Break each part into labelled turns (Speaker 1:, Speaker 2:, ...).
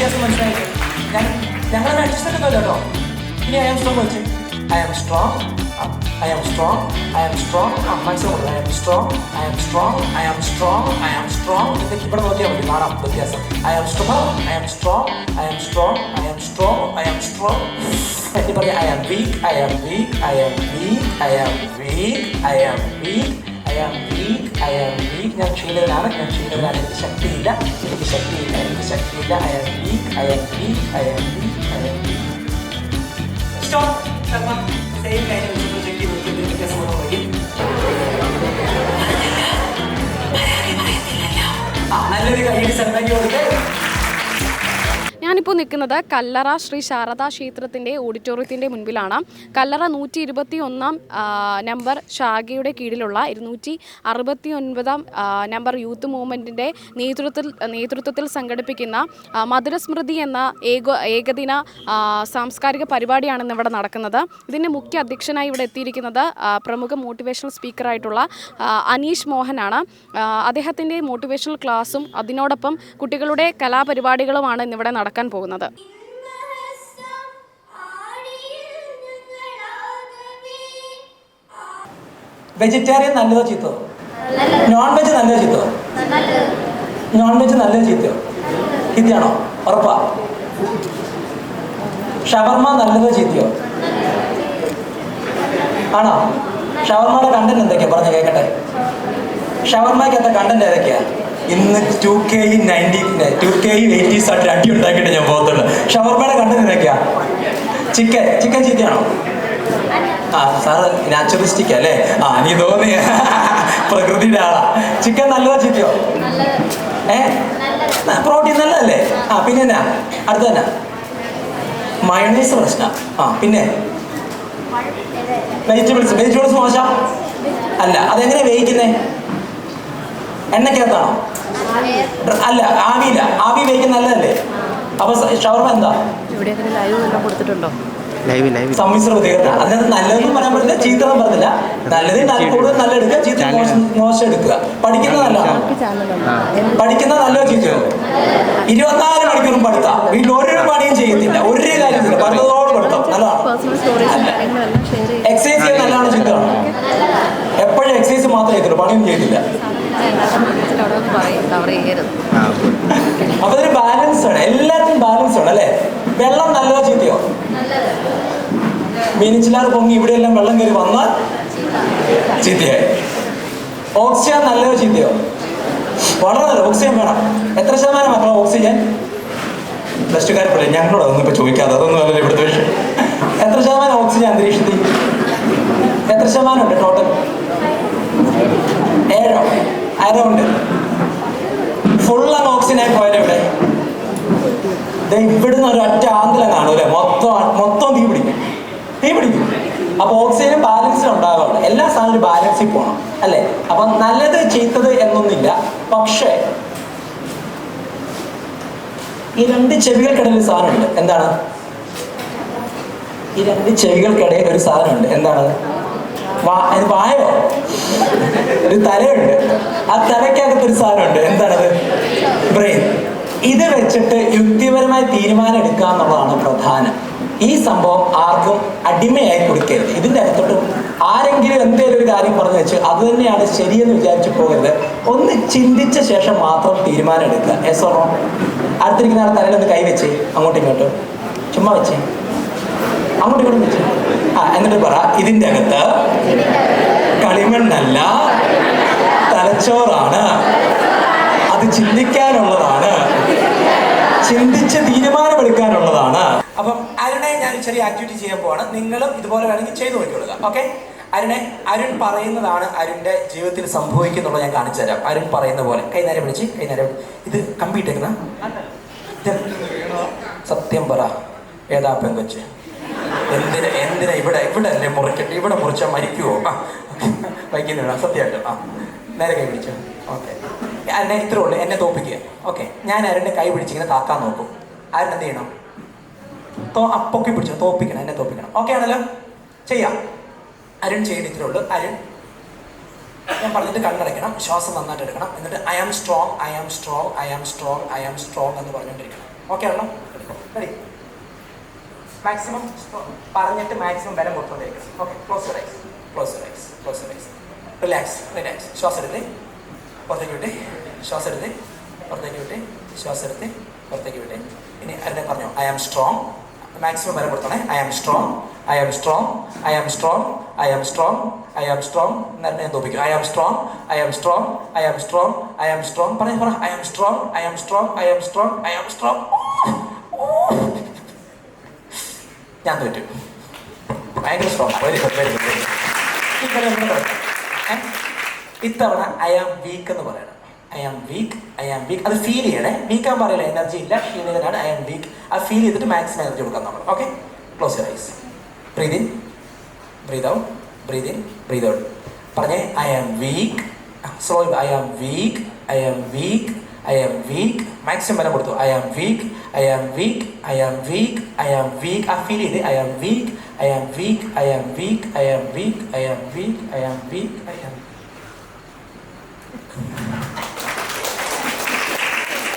Speaker 1: വ്യത്യാസം മനസ്സിലായിട്ട് ഞങ്ങളത് അഡ്ജസ്റ്റ് ചെയ്തല്ലോ കേട്ടോ. ഇനി ഐ ആം സ്ട്രോങ് വെച്ച് I am strong, I am strong, I am strong. മനസ്സിലാവുള്ളൂ. I am strong, I am strong, I am strong, I am strong. എന്നിട്ട് ഇവിടെ നോക്കിയാൽ മതി, കാണാം വ്യത്യാസം. I am strong, I am strong, I am strong, I am strong, I am strong. എന്നിട്ട് പറയാം I am weak, I am weak, I am weak, I am weak, I am weak, I am weak, I am weak. ഞാൻ ക്ഷീണിതനാണ്, ഞാൻ ക്ഷീണിതനാണ്, എനിക്ക് ശക്തിയില്ല, എനിക്ക് ശക്തിയില്ല, എനിക്ക് ശക്തിയില്ല. I am weak, I am weak, I am weak, I am weak. Stop. Same കാര്യം വ്യത്യാസം പറയും. നല്ലൊരു കൈയ്യടി സ്ഥലത്തേക്ക് കൊടുത്ത്.
Speaker 2: ഞാനിപ്പോൾ നിൽക്കുന്നത് കല്ലറ ശ്രീ ശാരദാ ക്ഷേത്രത്തിൻ്റെ ഓഡിറ്റോറിയത്തിൻ്റെ മുൻപിലാണ്. കല്ലറ 121 നമ്പർ ശാഖയുടെ കീഴിലുള്ള 269 നമ്പർ യൂത്ത് മൂവ്മെൻറ്റിൻ്റെ നേതൃത്വത്തിൽ സംഘടിപ്പിക്കുന്ന മധുരസ്മൃതി എന്ന ഏകദിന സാംസ്കാരിക പരിപാടിയാണ് ഇന്നിവിടെ നടക്കുന്നത്. ഇതിൻ്റെ മുഖ്യ അധ്യക്ഷനായി ഇവിടെ എത്തിയിരിക്കുന്നത് പ്രമുഖ മോട്ടിവേഷണൽ സ്പീക്കറായിട്ടുള്ള അനീഷ് മോഹനാണ്. അദ്ദേഹത്തിൻ്റെ മോട്ടിവേഷണൽ ക്ലാസ്സും അതിനോടൊപ്പം കുട്ടികളുടെ കലാപരിപാടികളുമാണ് ഇന്നിവിടെ നടക്കാൻ പോകുന്നത്.
Speaker 1: വെജിറ്റേറിയൻ നല്ലതോ ചീത്തോ? നോൺ വെജ് നല്ലതോ ചീത്തോ? നോൺ വെജ് നല്ലതോ ചീത്തയോ? ചീത്തയാണോ? ഉറപ്പാ? ഷവർമ നല്ലതോ ചീത്തയോ? ആണോ? ഷവർമയുടെ കണ്ടന്റ് എന്തൊക്കെയാ പറഞ്ഞ കേൾക്കട്ടെ. ഷവർമയ്ക്കകത്ത കണ്ടന്റ് ഏതൊക്കെയാ? ഇന്ന് 2K 80s ആയിട്ട് അടി ഉണ്ടാക്കിയിട്ട് ഞാൻ പോകത്തുള്ളൂ. ഷവർമയുടെ കണ്ടന്റ് എന്തൊക്കെയാ? ചിക്കൻ ചീത്തയാണോ? സാറ് നാച്ചുറലിസ്റ്റിക് അല്ലേ? നീ തോന്നിയ പ്രകൃതിയുടെ ആളാ. ചിക്കൻ നല്ലതോ ചീത്തയോ? പ്രോട്ടീൻ നല്ലതല്ലേ? പിന്നെ എന്നാ അടുത്ത തന്നെ മയോണൈസ് പ്രശ്നം. പിന്നെ വെജിറ്റബിൾസ് മോശം അല്ല. അതെങ്ങനെ വേവിക്കുന്നേ? എണ്ണക്കകത്താണോ? അല്ല, ആവി വേവിക്കുന്ന നല്ലതല്ലേ? അപ്പൊ ഷവർമ എന്താ? സമ്മിശ്ര പ്രതികരണം. അതിനകത്ത് നല്ലതെന്നും പറയാൻ പറ്റില്ല, ചീത്തതും പറഞ്ഞില്ല. നല്ലത് കൂടുതൽ നല്ല എടുക്കുക, ചീത്ത മോശം എടുക്കുക. പഠിക്കുന്നത് നല്ലതാണോ? പഠിക്കുന്നത് നല്ലതോ ചീത്തയോ? 24 മണിക്കൂറും പഠിത്താം. വീട്ടിൽ ഒരു പണിയും ചെയ്യത്തില്ല, ഒരു കാര്യത്തില്ല, പഠിത്തത്തോട് പഠിത്തം. നല്ലതാണോ? എക്സസൈസ് ചെയ്യാൻ നല്ലതാണോ ചീത്തയാണോ? എപ്പോഴും എക്സസൈസ് മാത്രമേ ചെയ്യത്തുള്ളൂ, പണിയൊന്നും ചെയ്തില്ല. അപ്പൊ അതൊരു ബാലൻസ് ആണ്, എല്ലാത്തിനും ബാലൻസ് ആണ് അല്ലേ? വെള്ളം നല്ലതോ ചീത്തയോ? മീനിച്ചിലാറ് പൊങ്ങി ഇവിടെയെല്ലാം വെള്ളം കയറി വന്നാൽ ചീത്തയായി. ഓക്സിജൻ നല്ലതോ ചീത്തയോ? വളരെ നല്ല. ഓക്സിജൻ വേണം. എത്ര ശതമാനം മക്കളോ ഓക്സിജൻ? പ്ലസ് ടുക്കാരെ പോലെ ഞങ്ങളോട് അതൊന്നും ഇപ്പൊ ചോദിക്കാതെ, അതൊന്നും അല്ലല്ലോ ഇവിടുത്തെ വിഷയം. എത്ര ശതമാനം ഓക്സിജൻ അന്തരീക്ഷത്തിൽ? എത്ര ശതമാനം ഉണ്ട് ടോട്ടൽ? 7 അരൗണ്ട്. ഫുൾ അങ്ങ് ഓക്സിജനായി പോയാലും ഇവിടെ ഇവിടുന്ന് ഒരു ഒറ്റ ആന്തലം കാണൂല്ലേ, മൊത്തം തീ പിടിക്കും. അപ്പൊ ഓക്സിജനും ബാലൻസിൽ ഉണ്ടാകാറുണ്ട്. എല്ലാ സാധനവും ബാലൻസിൽ പോകണം അല്ലേ? അപ്പൊ നല്ലത് ചീത്തത് എന്നൊന്നില്ല. പക്ഷേ ഈ 2 ചെവികൾക്കിടയിൽ ഒരു സാധനമുണ്ട്. എന്താണ്? ഈ 2 ചെവികൾക്കിടയിൽ ഒരു സാധനമുണ്ട്. എന്താണ്? വായോ? ഒരു തലയുണ്ട്. ആ തലയ്ക്കകത്തൊരു സാധനമുണ്ട്. എന്താണത്? ബ്രെയിൻ. ഇത് വെച്ചിട്ട് യുക്തിപരമായി തീരുമാനം എടുക്കുക എന്നുള്ളതാണ് പ്രധാനം. ഈ സംഭവം ആർക്കും അടിമയായി കൊടുക്കരുത്. ഇതിൻ്റെ അകത്തോട്ട് ആരെങ്കിലും എന്തെങ്കിലും ഒരു കാര്യം പറഞ്ഞു വെച്ച് അത് തന്നെയാണ് ശരിയെന്ന് വിചാരിച്ചു പോകരുത്. ഒന്ന് ചിന്തിച്ച ശേഷം മാത്രം തീരുമാനം എടുക്കുക. എസോണോ? അടുത്തിരിക്കുന്ന ആൾ തലയിലൊന്ന് കൈവച്ച് അങ്ങോട്ടും ഇങ്ങോട്ടും ചുമ്മാ വെച്ചേ, അങ്ങോട്ടും ഇങ്ങോട്ടും വെച്ച്. എന്നിട്ട് പറ, ഇതിൻ്റെ അകത്ത് കളിമണ്ണല്ല, തലച്ചോറാണ്, അത് ചിന്തിക്കാനുള്ളതാണ്, ചിന്തിച്ച് തീരുമാനമെടുക്കാനുള്ളതാണ്. അപ്പം അരുണെ ഞാൻ ചെറിയ ആക്ടിവിറ്റി ചെയ്യാൻ പോവാണ്. നിങ്ങളും ഇതുപോലെ വേണമെങ്കിൽ ചെയ്തു നോക്കിക്കൊള്ളുക. ഓക്കെ? അരുൺ പറയുന്നതാണ് അരുണിന്റെ ജീവിതത്തിൽ സംഭവിക്കുന്നുള്ളത് ഞാൻ കാണിച്ചു തരാം. അരുൺ പറയുന്ന പോലെ കൈനേരം പിടിച്ച് ഇത് കമ്പിട്ടേക്കുന്ന സത്യം പറ, ഏതാ പെങ്കൊച്ച്? എന്തിനാ ഇവിടെ അല്ലേ മുറിക്കട്ടെ? ഇവിടെ മുറിച്ചാൽ മരിക്കുവോ? വൈകുന്നില്ല സത്യമായിട്ട്. നേരെ കൈ പിടിച്ചു. ഓക്കെ, എന്നെ ഇത്രേ ഉള്ളൂ, എന്നെ തോപ്പിക്കുക. ഓക്കെ, ഞാൻ അരുണിന്റെ കൈ പിടിച്ചിങ്ങനെ താക്കാൻ നോക്കും. അരുൺ എന്ത് ചെയ്യണം? പൊക്കി പിടിച്ചു തോപ്പിക്കണം, എന്നെ തോപ്പിക്കണം. ഓക്കെ ആണല്ലോ? ചെയ്യാം. അരുൺ ചെയ്യേണ്ട ഇത്രേ ഉള്ളൂ. അരുൺ ഞാൻ പറഞ്ഞിട്ട് കണ്ണടയ്ക്കണം, ശ്വാസം നന്നായിട്ട് എടുക്കണം. എന്നിട്ട് I am strong, I am strong, I am strong, I am strong എന്ന് പറഞ്ഞുകൊണ്ടിരിക്കണം. ഓക്കെ ആണല്ലോ? റെഡി? മാക്സിമം പറഞ്ഞിട്ട് മാക്സിമം ബലം കൊടുത്തോണ്ടിരിക്കണം. Okay, close your eyes, close your eyes, close your eyes. Relax, relax. ശ്വാസം എടുത്ത് പുറത്തേക്ക് വിട്ട്, ശ്വാസം എടുത്ത് പുറത്തേക്ക് വിട്ട്, ശ്വാസം എടുത്ത് പുറത്തേക്ക് വിട്ട്. ഇനി അതിനെ പറഞ്ഞോ, ഐ ആം സ്ട്രോങ്. മാക്സിമം ബലം കൊടുത്തോണേ. I am strong, I am strong, I am strong, I am strong, I am strong. ഞാൻ തോപ്പിക്കും. I am strong, I am strong, I am strong, I am strong. പറഞ്ഞു പറ. I am strong, I am strong, I am strong, I am strong. ഞാൻ തോറ്റു. ഭയങ്കര strong. Very good, very good, very good. ഇത്തവണ I am weak എന്ന് പറയണം. I am weak, I am weak. അത് feel ചെയ്യണേ. വീക്കാൻ പറയില്ല, എനർജി ഇല്ല, ക്ഷീണിതനാണ്. I am weak. അത് ഫീൽ ചെയ്തിട്ട് മാക്സിമം എനർജി കൊടുക്കാം നമ്മൾ. Okay, close your eyes. Breathe in, breathe out, breathe in, breathe out. പറഞ്ഞേ, I am weak. Slow. I am weak, I am weak, I am weak. Maximum ബലം കൊടുത്തു. I am weak, I am weak, I am weak, I am weak. ആ feel ചെയ്ത് I am weak, I am weak, I am weak, I am weak, I am weak, I am weak, I am.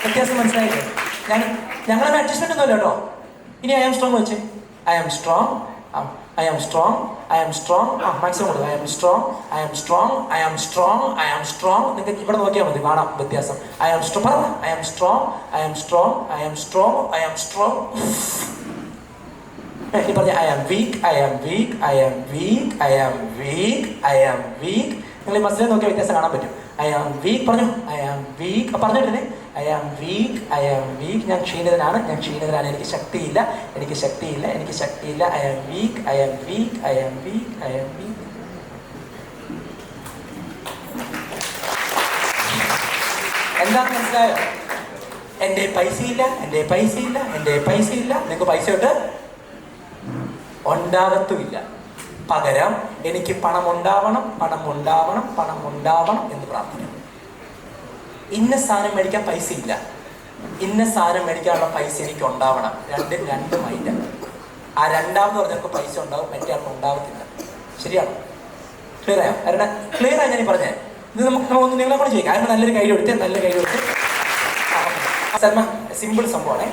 Speaker 1: വ്യത്യാസം മനസ്സിലായില്ലേ? ഞങ്ങളൊരു adjustment ഒന്നുമില്ല കേട്ടോ. ഇനി I am strong വെച്ച്. I am strong, I am strong, I am strong. Maximum കൊടുക്കും. I am strong, I am strong, I am strong, I am strong. നിങ്ങൾക്ക് ഇവിടെ നോക്കിയാൽ മതി, കാണാം വ്യത്യാസം. I am strong, I am strong, I am strong, I am strong, I am strong. ഈ പറഞ്ഞ I am weak, I am weak, I am weak, I am weak, I am weak. നിങ്ങൾ ഈ മസിലിൽ നോക്കിയാൽ വ്യത്യാസം കാണാൻ പറ്റും. I am weak. പറഞ്ഞു, ഐ ആം വീക്ക്. പറഞ്ഞിട്ടില്ലേ? I am weak, I am weak. ഞാൻ ക്ഷീണിതനാണ്, ഞാൻ ക്ഷീണിതനാണ്. എനിക്ക് ശക്തിയില്ല, എനിക്ക് ശക്തിയില്ല, എനിക്ക് ശക്തിയില്ല. I am weak, I am weak, I am weak, I am weak. എന്താന്ന് മനസ്സിലായോ? എൻ്റെ പൈസയില്ല, എൻ്റെ പൈസയില്ല, എൻ്റെ പൈസയില്ല. നിങ്ങൾക്ക് പൈസ ഉണ്ട്, ഉണ്ടാകത്തുമില്ല. പകരം എനിക്ക് പണം ഉണ്ടാവണം, പണം ഉണ്ടാവണം, പണം ഉണ്ടാവണം എന്ന് പ്രാർത്ഥിക്കണം. ഇന്ന സാധനം മേടിക്കാൻ പൈസ ഇല്ല, ഇന്ന സാധനം മേടിക്കാനുള്ള പൈസ എനിക്ക് ഉണ്ടാവണം. രണ്ട് മൈൻഡാണ്. ആ രണ്ടാമെന്ന് പറഞ്ഞവർക്ക് പൈസ ഉണ്ടാവും, മറ്റേ ആൾക്ക് ഉണ്ടാവത്തില്ല. ശരിയാണ്? ക്ലിയർ ആയോ? കാരണം ക്ലിയർ ആയി ഞാൻ പറഞ്ഞേ. ഇത് നമുക്ക് നിങ്ങളെ കൂടെ ചെയ്യാം. കാരണം നല്ലൊരു കൈ കൊടുത്ത്, നല്ല കൈ കൊടുത്ത്. സൽമ, സിമ്പിൾ സംഭവമാണേ.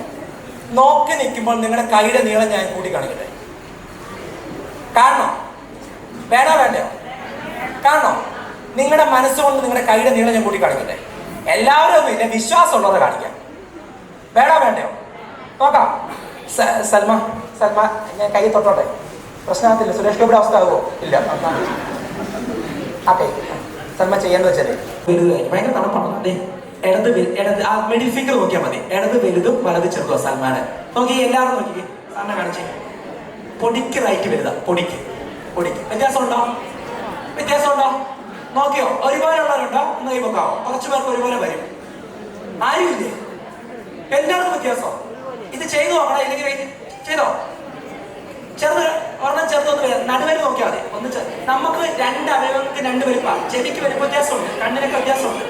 Speaker 1: നോക്കി നിൽക്കുമ്പോൾ നിങ്ങളുടെ കൈയുടെ നീളം ഞാൻ കൂട്ടി കാണിക്കട്ടെ. കാണണോ? വേണോ വേണ്ടയോ? കാണണോ? നിങ്ങളുടെ മനസ്സുകൊണ്ട് നിങ്ങളുടെ കൈയുടെ നീളം ഞാൻ കൂട്ടി കാണിക്കട്ടെ. എല്ലാവരും ഒന്നും ഇല്ല, വിശ്വാസമുള്ളവരെ കാണിക്കാം. വേണോ വേണ്ടയോ? നോക്കാം. സൽമ, സൽമ ഞാൻ കൈ തൊട്ടോട്ടെ, പ്രശ്നത്തില്ല. സുരേഷ് ഗോപിയുടെ അവസ്ഥ ആകുമോ? ഇല്ല. ഓക്കെ, സൽമ ചെയ്യാന്ന് വെച്ചാലേ ഭയങ്കര തണുപ്പാണ്. അതെ, ഇടത് ആ മിഡിൽ ഫിംഗർ നോക്കിയാൽ മതി. ഇടത് വലുതും വലത് ചെറുതോ? സൽമാനെ നോക്കി, എല്ലാവരും നോക്കി. സാറിനെ കാണിച്ചേ. പൊടിക്ക് റൈറ്റ് വലുതാ, പൊടിക്ക് പൊടിക്ക്. വ്യത്യാസമുണ്ടോ? വ്യത്യാസമുണ്ടോ? നോക്കിയോ? ഒരുപോലെ ഉള്ളവരുണ്ടോ? ഒന്ന് കൈ വെക്കാവോ? കുറച്ചു പേർക്ക് ഒരുപോലെ വരും. ആരുമില്ലേ? എല്ലാവർക്കും വ്യത്യാസം. ഇത് ചെയ്തു നോക്കണം. ഇല്ലെങ്കിൽ ചെയ്തോ? ചെറുത് ഒരെണ്ണം ചെറുതൊന്ന് വരും. നടുവരെ നോക്കിയാൽ മതി. ഒന്ന് നമുക്ക് രണ്ട് അവയവങ്ങൾക്ക് രണ്ട് വലുപ്പമാണ്. ചെവിക്ക് വലുപ്പം വ്യത്യാസമുണ്ട്, കണ്ണിനൊക്കെ വ്യത്യാസമുണ്ട്.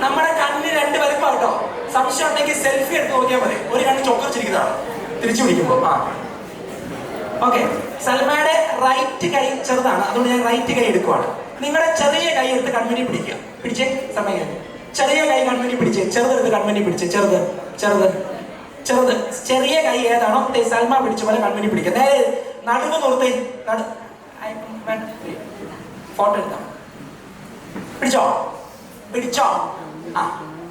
Speaker 1: നമ്മുടെ കണ്ണിന് രണ്ട് വലുപ്പം കേട്ടോ. സംശയം ഉണ്ടെങ്കിൽ സെൽഫി എടുത്ത് നോക്കിയാൽ മതി. ഒരു കണ്ണ് ചൊക്കറിച്ചിരിക്കുന്നതാണ് തിരിച്ചു പിടിക്കുമ്പോൾ. ഓക്കെ, സൽമയുടെ റൈറ്റ് കൈ ചെറുതാണ്, അതുകൊണ്ട് ഞാൻ റൈറ്റ് കൈ എടുക്കുവാണ്. നിങ്ങളുടെ ചെറിയ കൈ എടുത്ത് കൺമുനി പിടിക്കുക. പിടിച്ചേ, സമയം. ചെറിയ കൈ കൺമുനി പിടിച്ചേ, ചെറുതെടുത്ത് കൺമുനി പിടിച്ചേ. ചെറുത് ചെറുത് ചെറുത്. ചെറിയ കൈ ഏതാണോ സൽമ പിടിച്ച പോലെ കൺമുനി പിടിക്കുക. നേരെ നടുവ് നിർത്തി. ഫോട്ടോ എടുക്കാം. പിടിച്ചോ? പിടിച്ചോ? ആ,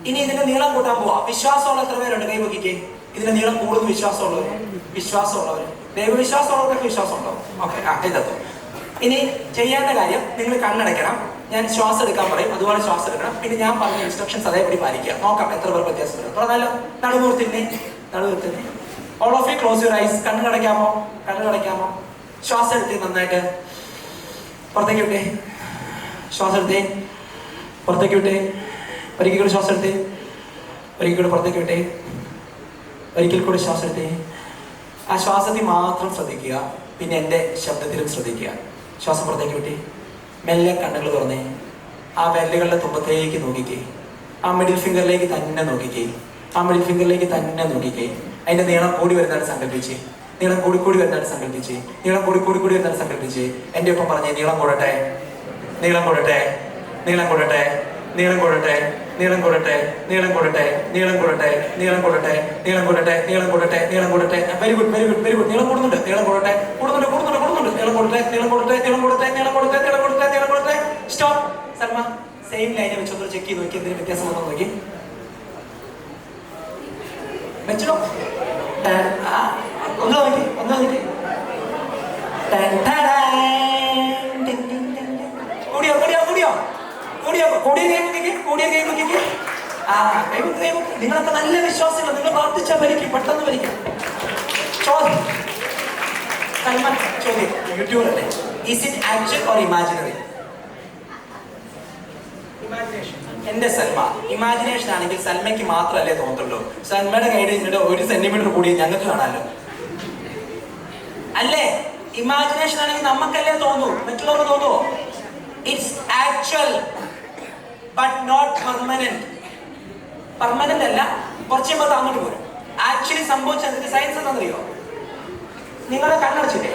Speaker 1: ഇനി ഇതിന്റെ നീളം കൂട്ടാൻ പോവാ. വിശ്വാസമുള്ള എത്ര പേരുണ്ട്? കൈ നോക്കിക്കേ. ഇതിന്റെ നീളം കൂടുതൽ വിശ്വാസമുള്ളവർ, വിശ്വാസമുള്ളവർ, ദൈവവിശ്വാസമുള്ളവർക്കൊക്കെ വിശ്വാസം ഉണ്ടാവും. ഓക്കെ, ഇതെത്തും. ഇനി ചെയ്യേണ്ട കാര്യം, നിങ്ങൾ കണ്ണടയ്ക്കണം. ഞാൻ ശ്വാസം എടുക്കാൻ പറയും, അതുപോലെ ശ്വാസം എടുക്കണം. പിന്നെ ഞാൻ പറഞ്ഞ ഇൻസ്ട്രക്ഷൻസ് അതേപടി പാലിക്കുക. നോക്കാം എത്ര പേർക്ക് വ്യത്യാസം വരും. തുറന്നാലോ? നടുവൂർത്തിന്നെ, നടുവൂർത്തിന്നെ. All of you close your eyes. കണ്ണ് കടയ്ക്കാമോ? കണ്ണ് കടയ്ക്കാമോ? ശ്വാസം എടുത്തേ, നന്നായിട്ട് പുറത്തേക്ക് വിട്ടേ. ശ്വാസം എടുത്തേ, പുറത്തേക്ക് വിട്ടേ. ഒരിക്കൽ കൂടെ ശ്വാസം എടുത്തേ, ഒരിക്കൽ കൂടെ പുറത്തേക്ക് വിട്ടേ. ഒരിക്കൽ കൂടെ ശ്വാസം എടുത്തേ. ആ ശ്വാസത്തിൽ മാത്രം ശ്രദ്ധിക്കുക. പിന്നെ എൻ്റെ ശബ്ദത്തിലും ശ്രദ്ധിക്കുക. ശ്വാസം പുറത്തേക്ക് വിട്ടേ. മെല്ലെ കണ്ണുകൾ തുറന്നേ. ആ വിരലുകളുടെ തുമ്പത്തേക്ക് നോക്കിക്കേ. ആ മിഡിൽ ഫിംഗറിലേക്ക് തന്നെ നോക്കിക്കേ. ആ മിഡിൽ ഫിംഗറിലേക്ക് തന്നെ നോക്കിക്കേ. അതിന്റെ നീളം കൂടി വരുന്നതാണ് സങ്കല്പിച്ച്. നീളം കൂടി വരുന്നതാണ് സങ്കല്പിച്ച്. നീളം കൂടി വരുന്നതാണ് സങ്കല്പിച്ച്. എൻ്റെ ഒപ്പം പറഞ്ഞേ, നീളം കൂടട്ടെ, നീളം കൂടട്ടെ, നീളം കൂടട്ടെ, നീളം കൂടട്ടെ. നീളം കൂടട്ടെ, നീളം കൂടട്ടെ, നീളം കൂടട്ടെ, നീളം കൂടട്ടെ, നീളം കൂടട്ടെ, നീളം കൂടട്ടെ, നീളം കൂടട്ടെ. Very good, very good, very good. നീളം കൂടുന്നുണ്ട്, നീളം കൂടട്ടെ, കൂടുന്നുണ്ട്, കൂടുന്നുണ്ട്, കൂടുന്നുണ്ട്. നീളം കൂടട്ടെ, നീളം കൂടട്ടെ, നീളം കൂടട്ടെ, നീളം കൂടട്ടെ, നീളം കൂടട്ടെ, നീളം കൂടട്ടെ. സ്റ്റോപ്പ്. സൽമ സെയിം ലൈനെ വെച്ചൊന്ന് ചെക്ക് ചെയ്ത് നോക്കി, എന്തെങ്കിലും വ്യത്യാസം വന്നോ നോക്കി. വെച്ചോ. ഒന്ന് നോക്കി, ഒന്ന് നോക്കി. കൂടിയോ, കൂടിയോ, കൂടിയോ, കൂടിയോ, കൂടിയ കൈ കൂടിയ കൈ നോക്കിക്ക്. ആ കൈമുക്ക്, കൈമുക്ക്. നിങ്ങളൊക്കെ നല്ല വിശ്വാസങ്ങൾ, നിങ്ങൾ പ്രാർത്ഥിച്ചാൽ ഭരിക്കും, പെട്ടെന്ന് ഭരിക്കും. ചോദ്യം, സൽമാൻ ചോദ്യം, യൂട്യൂബർ അല്ലേ, is it actual or imaginary? Imagination. എന്റെ സൽമ, ഇമാജിനേഷൻ ആണെങ്കിൽ സൽമയ്ക്ക് മാത്രമല്ലേ തോന്നുള്ളൂ. സൽമയുടെ കയ്യിൽ നിങ്ങളുടെ 1 സെന്റിമീറ്റർ കൂടി ഞങ്ങൾക്ക് കാണാമല്ലോ, അല്ലേ? ഇമാജിനേഷൻ ആണെങ്കിൽ നമുക്കല്ലേ തോന്നൂ, മറ്റുള്ളവർക്ക് തോന്നുമോ? It's actual but not permanent. Permanent അല്ല, കുറച്ച് അങ്ങോട്ട് അങ്ങോട്ട് പോരും. ആക്ച്വലി സംഭവിച്ചതിന്റെ സയൻസ് എന്താണെന്നറിയോ? നിങ്ങളെ കണ്ണടച്ചില്ലേ,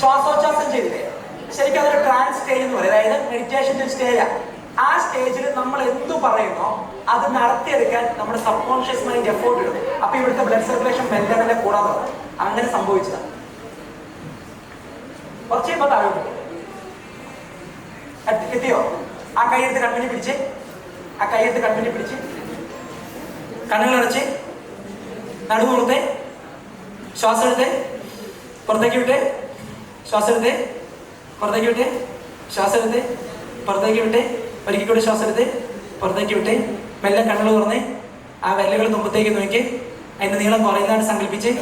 Speaker 1: ശ്വാസോച്ഛ്വാസം ചെയ്തില്ലേ, ശരിക്കും അതൊരു ട്രാൻസ് സ്റ്റേജ് എന്ന് പറയും. അതായത് മെഡിറ്റേഷന്റെ സ്റ്റേജാ. ആ സ്റ്റേജിൽ നമ്മൾ എന്തു പറയുന്നോ അത് നടത്തിയെടുക്കാൻ നമ്മുടെ സബ് കോൺഷ്യസ് മൈൻഡ് എഫോർട്ട് ഇടും. അപ്പൊ ഇവിടുത്തെ ബ്ലഡ് സർക്കുലേഷൻ മെല്ലെ മെല്ലെ കൂടാതെ അങ്ങനെ സംഭവിച്ചതാണ്. കുറച്ച് കഴിയുമ്പോൾ താഴോട്ട് എത്തിയോ? ആ കൈയെടുത്ത് കൺമുന്നിൽ പിടിച്ച്, ആ കൈയെടുത്ത് കൺമുന്നിൽ പിടിച്ച്, കണ്ണുകളടച്ച്, നടുവ് കൊടുത്തേ, ശ്വാസം എടുത്തേ, പുറത്തേക്ക് വിട്ടേ, ശ്വാസം എടുത്തേ, പുറത്തേക്ക് വിട്ടേ, ശ്വാസം എടുത്തേ, പുറത്തേക്ക് വിട്ടേ, ഒരിക്കൽ കൂടി ശ്വാസം എടുത്തേ, പുറത്തേക്ക് വിട്ടേ, മെല്ലെ കണ്ണുകൾ തുറന്നേ, ആ വിരലുകൾ തുമ്പത്തേക്ക് നോക്കി, അതിന്റെ നീളം കുറയുന്നതായിട്ട് സങ്കല്പിച്ച്,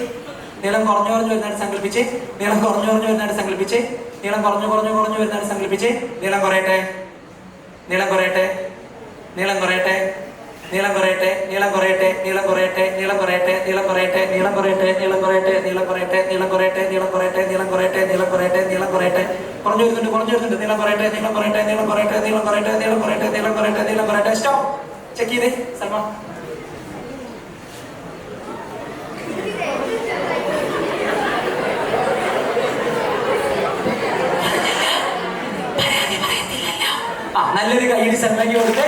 Speaker 1: നീളം കുറഞ്ഞു കുറഞ്ഞു വരുന്നതായിട്ട് സങ്കല്പിച്ച്, നീളം കുറഞ്ഞു കുറഞ്ഞു വരുന്നതായിട്ട് സങ്കല്പിച്ച്, നീളം കുറഞ്ഞു കുറഞ്ഞു കുറഞ്ഞു വരുന്നതായിട്ട് സങ്കല്പിച്ച്, നീളം കുറയട്ടെ, നീളം കുറയട്ടെ, നീളം കുറയട്ടെ, നീളം കുറയട്ടെ, നീളം കുറയട്ടെ, നീളം കുറയട്ടെ, നീളം കുറയട്ടെ, നീളം കുറയട്ടെ, നീളം കുറയട്ടെ, നീളം കുറയട്ടെ, നീളം കുറയട്ടെ, നീളം കുറയട്ടെ, നീളം കുറയട്ടെ, നീളം കുറയട്ടെ, നീളം കുറയട്ടെ, നീളം കുറയട്ടെ, കുറഞ്ഞു വരുന്നുണ്ട്, കുറഞ്ഞു വരുന്നുണ്ട്, നീളം കുറയട്ടെ, നീളം കുറയട്ടെ, നീളം കുറയട്ടെ, നീളം കുറയട്ടെ, നീളം കുറയട്ടെ, നീളം കുറയട്ടെ, നീളം കുറയട്ടെ. സ്റ്റോപ്പ്. ചെക്ക് ചെയ്തേ സൽമാൻ. നല്ലൊരു കൈയ്യടി സൽമാനിക്ക് കൊടുത്ത്